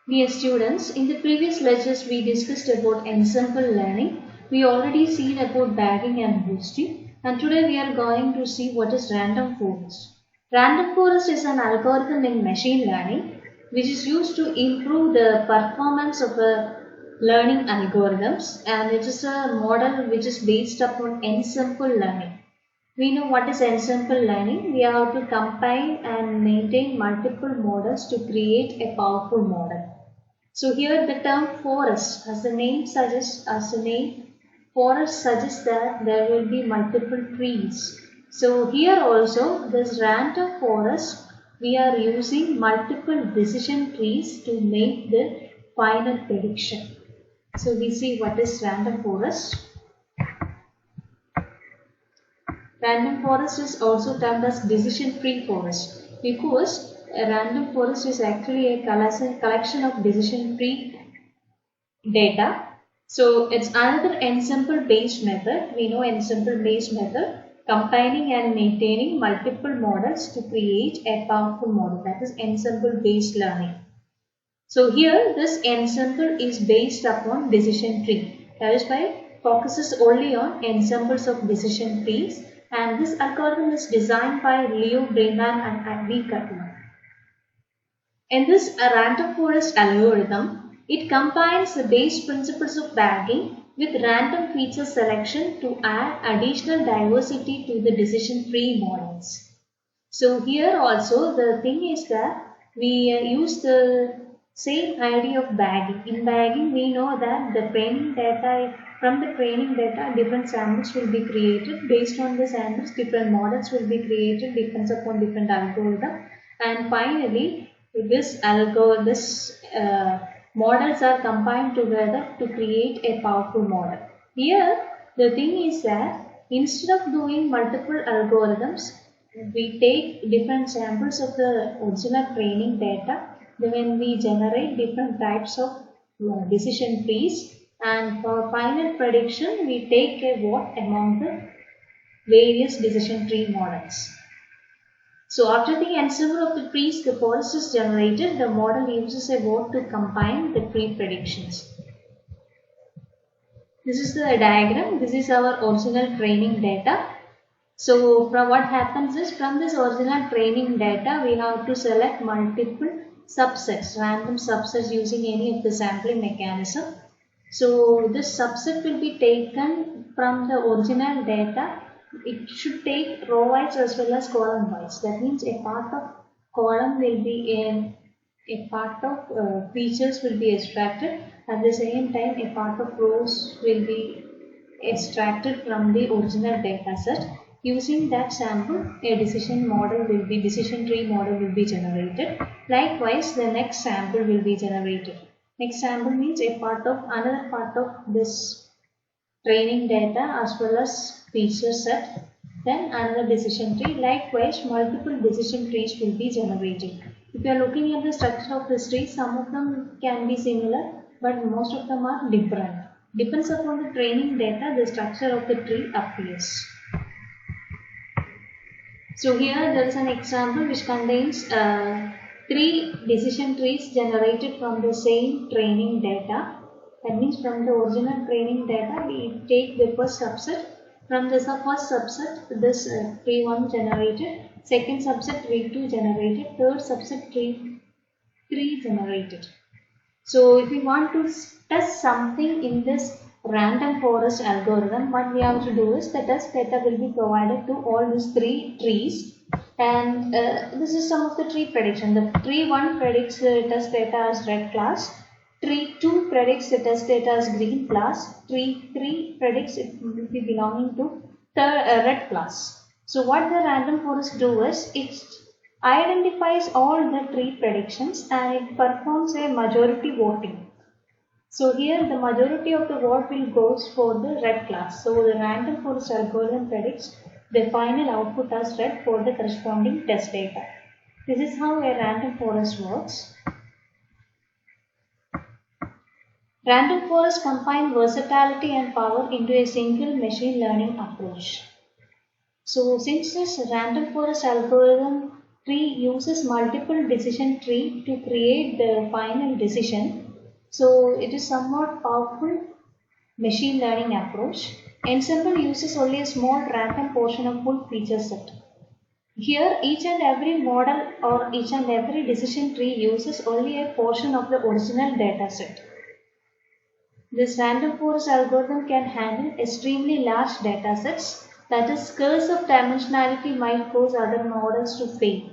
Dear students, in the previous lectures we discussed about ensemble learning. We already seen about bagging and boosting, and today we are going to see what is random forest. Random forest is an algorithm in machine learning which is used to improve the performance of learning algorithms, and it is a model which is based upon ensemble learning. We know what is ensemble learning. We have to combine and maintain multiple models to create a powerful model. So here the term forest, forest suggests that there will be multiple trees. So here also this random forest, we are using multiple decision trees to make the final prediction. So we see what is random forest. Random forest is also termed as decision tree forest because a random forest is actually a collection of decision tree data. So it's another ensemble based method. We know ensemble based method, combining and maintaining multiple models to create a powerful model, that is ensemble based learning. So here this ensemble is based upon decision tree. That is why focuses only on ensembles of decision trees, and this algorithm is designed by Leo Breiman and Andy Cutler. In this random forest algorithm, it combines the base principles of bagging with random feature selection to add additional diversity to the decision tree models. So here also the thing is that we use the same idea of bagging. In bagging we know that the training data, from the training data different samples will be created. Based on the samples different models will be created, depends upon different algorithm, and finally this models are combined together to create a powerful model. Here the thing is that instead of doing multiple algorithms, we take different samples of the original training data, then we generate different types of decision trees, and for final prediction we take a vote among the various decision tree models. So after the ensemble of the trees, the forest is generated, the model uses a vote to combine the tree predictions. This is the diagram. This is our original training data. So from what happens is, from this original training data we have to select multiple subsets, random subsets using any of the sampling mechanism. So this subset will be taken from the original data. It should take row wise as well as column wise. That means a part of column will be a part of features will be extracted. At the same time, a part of rows will be extracted from the original data set. Using that sample, a decision tree model will be generated. Likewise, the next sample will be generated. Next sample means another part of this training data as well as feature set. Then another decision tree. Likewise, multiple decision trees will be generated. If you are looking at the structure of this tree, some of them can be similar, but most of them are different. Depends upon the training data, the structure of the tree appears. So here there is an example which contains 3 decision trees generated from the same training data. That means from the original training data we take the first subset. From the first subset this tree 1 generated, second subset tree 2 generated, third subset tree 3 generated. So if we want to test something in this random forest algorithm, what we have to do is the test data will be provided to all these 3 trees, and this is some of the tree prediction. The tree 1 predicts the test data as red class, tree 2 predicts the test data as green class, tree 3 predicts it will be belonging to the red class. So what the random forest do is it identifies all the tree predictions and it performs a majority voting. So here the majority of the vote will goes for the red class. So the random forest algorithm predicts the final output as red for the corresponding test data. This is how a random forest works. Random forests combine versatility and power into a single machine learning approach. So since this random forest algorithm tree uses multiple decision tree to create the final decision. So it is somewhat powerful machine learning approach. Ensemble uses only a small random portion of full feature set. Here, each and every model or each and every decision tree uses only a portion of the original data set. This random forest algorithm can handle extremely large data sets, that is, curse of dimensionality might cause other models to fail.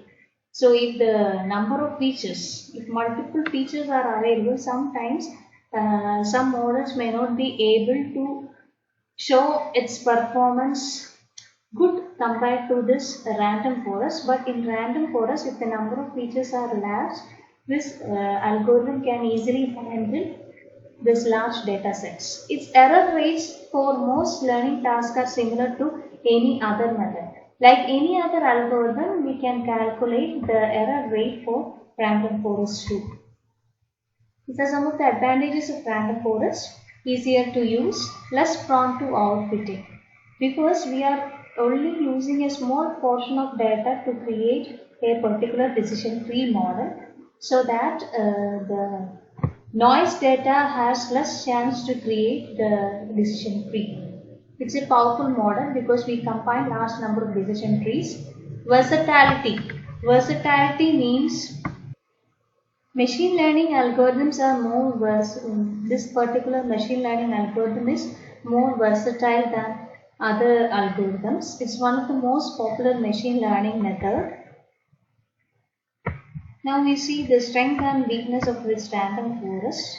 So if the number of features, if multiple features are available, sometimes some models may not be able to show its performance good compared to this random forest. But in random forest, if the number of features are large, this algorithm can easily handle this large data sets. Its error rates for most learning tasks are similar to any other method. Like any other algorithm, we can calculate the error rate for random forest too. These are some of the advantages of random forest. Easier to use, less prone to overfitting. Because we are only using a small portion of data to create a particular decision tree model, so that the noise data has less chance to create the decision tree. It's a powerful model because we combine large number of decision trees. Versatility. Versatility means machine learning algorithms are more this particular machine learning algorithm is more versatile than other algorithms. It's one of the most popular machine learning method. Now we see the strength and weakness of this random forest.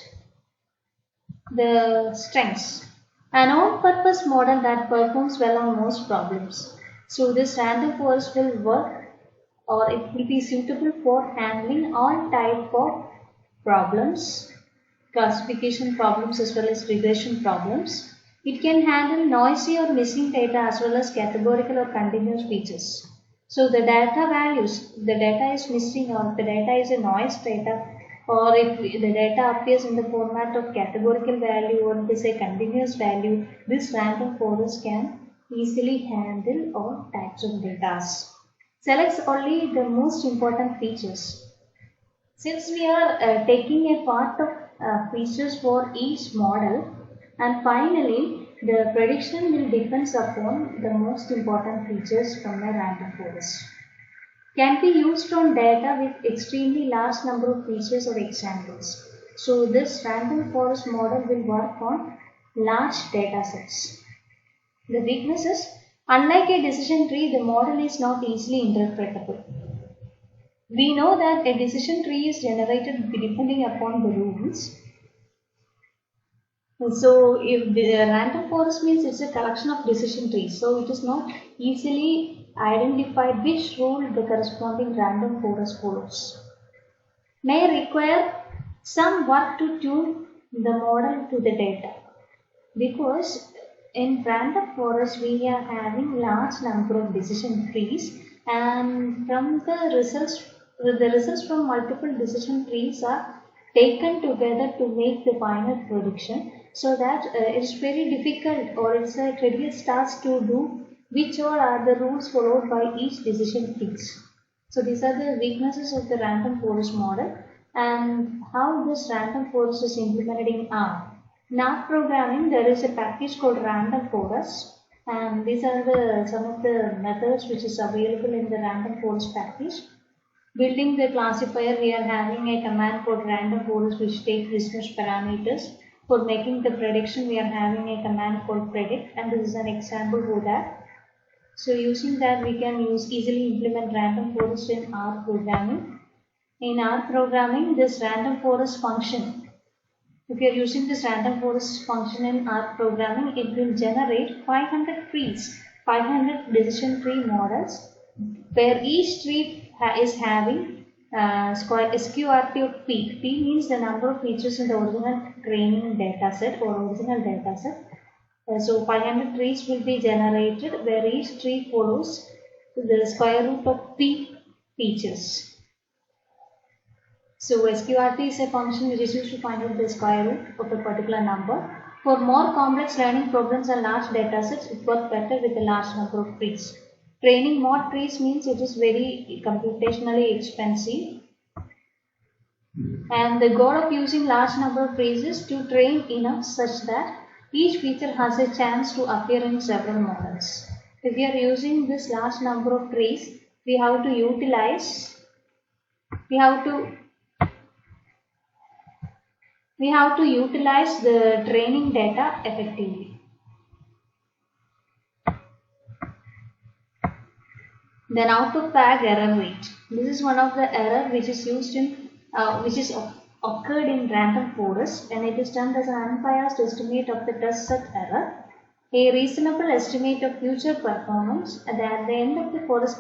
The strengths. An on-purpose model that performs well on most problems. So this random forest will work, or it will be suitable for handling all type of problems, classification problems as well as regression problems. It can handle noisy or missing data as well as categorical or continuous features. So the data values, the data is missing or the data is a noise data, or if the data appears in the format of categorical value or it is a continuous value, this random forest can easily handle all types of data. Selects only the most important features. Since we are taking a part of features for each model, and finally the prediction will depend upon the most important features from a random forest. Can be used on data with extremely large number of features or examples. So this random forest model will work on large data sets. The weaknesses: unlike a decision tree, the model is not easily interpretable. We know that a decision tree is generated depending upon the rules. So if the random forest means it's a collection of decision trees, so it is not easily identified which rule the corresponding random forest follows. May require some work to tune the model to the data, because in random forest we are having large number of decision trees, and from the results from multiple decision trees are taken together to make the final prediction, so that it's very difficult or it's a tedious task to do which all are the rules followed by each decision trees. So these are the weaknesses of the random forest model and how this random forest is implemented in R. In R programming, there is a package called random forest, and these are some of the methods which is available in the random forest package. Building the classifier, we are having a command called random forest which takes business parameters. For making the prediction, we are having a command called predict, and this is an example for that. So using that, we can easily implement random forest in R programming. In R programming, this random forest function, if you are using this random forest function in R programming, it will generate 500 trees, 500 decision tree models, where each tree is having SQRT of P. P means the number of features in the original training dataset or original dataset. So 500 trees will be generated where each tree follows the square root of P features. So SQRT is a function which is used to find out the square root of a particular number. For more complex learning problems and large datasets, it works better with a large number of trees. Training more trees means it is very computationally expensive. And the goal of using large number of trees is to train enough such that each feature has a chance to appear in several models. If we are using this large number of trees, we have to utilize the training data effectively. Then out of bag error rate. This is one of the error which is used in occurred in random forest, and it is termed as an unbiased estimate of the test set error, a reasonable estimate of future performance. And at the end of the forest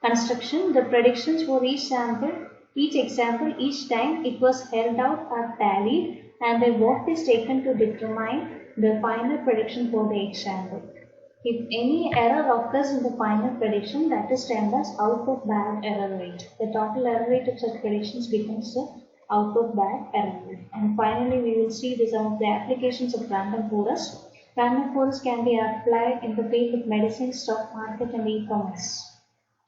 construction, the predictions for each example, each time it was held out are tallied, and a vote is taken to determine the final prediction for the example. If any error occurs in the final prediction, that is termed as out of bag error rate. The total error rate of such predictions becomes the out of bag error rate. And finally, we will see some of the applications of random forest. Random forest can be applied in the field of medicine, stock market, and e-commerce.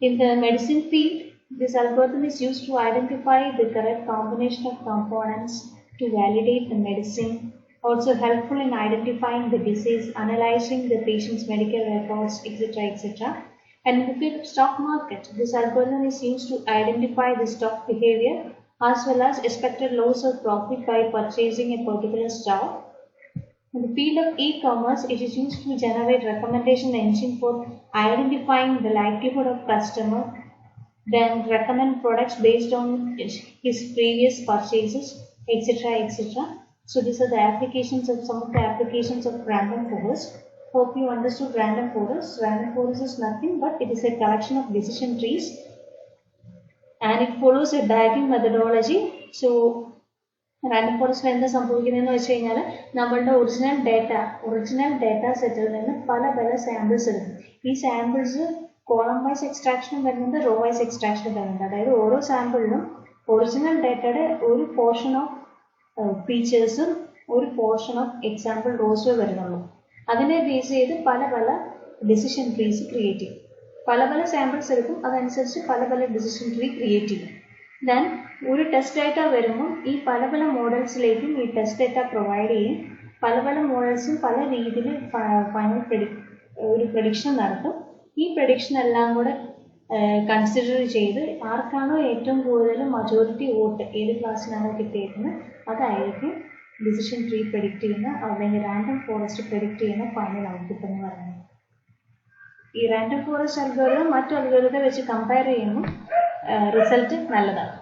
In the medicine field, this algorithm is used to identify the correct combination of components to validate the medicine. Also helpful in identifying the disease, analyzing the patient's medical records, etc. etc. And in the field of stock market, this algorithm is used to identify the stock behavior as well as expected loss or profit by purchasing a particular stock. In the field of e-commerce, it is used to generate recommendation engine for identifying the likelihood of customer, then recommend products based on his previous purchases, etc. etc. So these are the applications of some of the applications of random forest. Hope you understood random forest. Random forest is nothing but it is a collection of decision trees, and it follows a diagram methodology. So random ഫോറസ്റ്റിൽ എന്താ സംഭവിക്കുന്നതെന്ന് വെച്ച് കഴിഞ്ഞാൽ നമ്മളുടെ original data സെറ്റിൽ നിന്ന് പല samples എടുക്കും. ഈ സാമ്പിൾസ് കോളം വൈസ് എക്സ്ട്രാക്ഷനും വരുന്നുണ്ട്, റോ വൈസ് എക്സ്ട്രാക്ഷനും വരുന്നുണ്ട്. അതായത് ഓരോ സാമ്പിളിലും ഒറിജിനൽ ഡേറ്റയുടെ ഒരു പോർഷൻ ഓഫ് ഫീച്ചേഴ്സും ഒരു പോർഷൻ ഓഫ് എക്സാമ്പിൾ റോസും വരുന്നുള്ളൂ. അതിനെ ബേസ് ചെയ്ത് പല ഡിസിഷൻ ട്രീസ് ക്രിയേറ്റ് ചെയ്യും. പല സാമ്പിൾസ് എടുക്കും, അതനുസരിച്ച് പല ഡിസിഷൻ ട്രീ ക്രിയേറ്റ് ചെയ്യും. ദെൻ ഒരു ടെസ്റ്റ് ഡേറ്റ വരുമ്പോൾ ഈ പല മോഡൽസിലേക്കും ഈ ടെസ്റ്റ് ഡേറ്റ പ്രൊവൈഡ് ചെയ്യും. പല മോഡൽസും പല രീതിയിൽ ഫൈനൽ ഒരു പ്രഡിക്ഷൻ നടത്തും. ഈ പ്രഡിക്ഷൻ എല്ലാം കൂടെ കൺസിഡർ ചെയ്ത് ആർക്കാണോ ഏറ്റവും കൂടുതൽ മജോറിറ്റി വോട്ട് ഏത് ക്ലാസ്സിനാണോ കിട്ടിയിരിക്കുന്നത് അതായിരിക്കും ഡിസിഷൻ ട്രീ പ്രെഡിക്റ്റ് ചെയ്യുന്ന അല്ലെങ്കിൽ റാൻഡം ഫോറസ്റ്റ് പ്രെഡിക്റ്റ് ചെയ്യുന്ന ഫൈനൽ ഔട്ട്പുട്ട് എന്ന് പറയുന്നത്. ഈ റാൻഡം ഫോറസ്റ്റ് അൽഗോരിതം മറ്റു അൽഗോരിതം വെച്ച് കമ്പയർ ചെയ്യുമ്പോൾ റിസൾട്ട് നല്ലതാണ്.